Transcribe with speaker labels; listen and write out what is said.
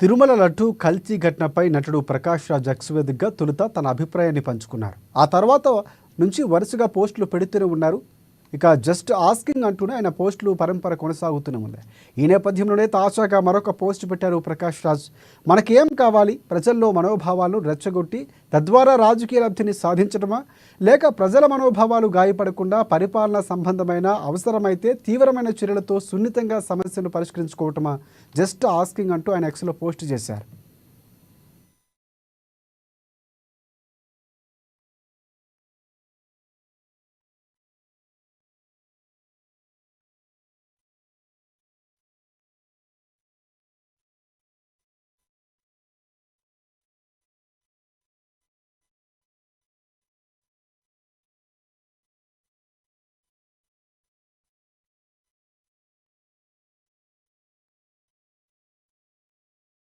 Speaker 1: తిరుమల లడ్డు కల్తీ ఘటనపై నటుడు ప్రకాష్ రాజ్ ఎక్స్ వేదికగా తొలుత తన అభిప్రాయాన్ని పంచుకున్నారు. ఆ తర్వాత నుంచి వరుసగా పోస్టులు పెడుతూనే ఉన్నారు. ఇక జస్ట్ ఆస్కింగ్ అంటూనే ఆయన పోస్టులు పరంపర కొనసాగుతూనే ఉంది. ఈ నేపథ్యంలోనే తాజాగా మరొక పోస్ట్ పెట్టారు ప్రకాష్ రాజ్. మనకేం కావాలి? ప్రజల్లో మనోభావాలను రెచ్చగొట్టి తద్వారా రాజకీయ లబ్ధిని సాధించడమా, లేక ప్రజల మనోభావాలు గాయపడకుండా పరిపాలన సంబంధమైన అవసరమైతే తీవ్రమైన చర్యలతో సున్నితంగా సమస్యను పరిష్కరించుకోవటమా? జస్ట్ ఆస్కింగ్ అంటూ ఆయన ఎక్స్లో పోస్ట్ చేశారు.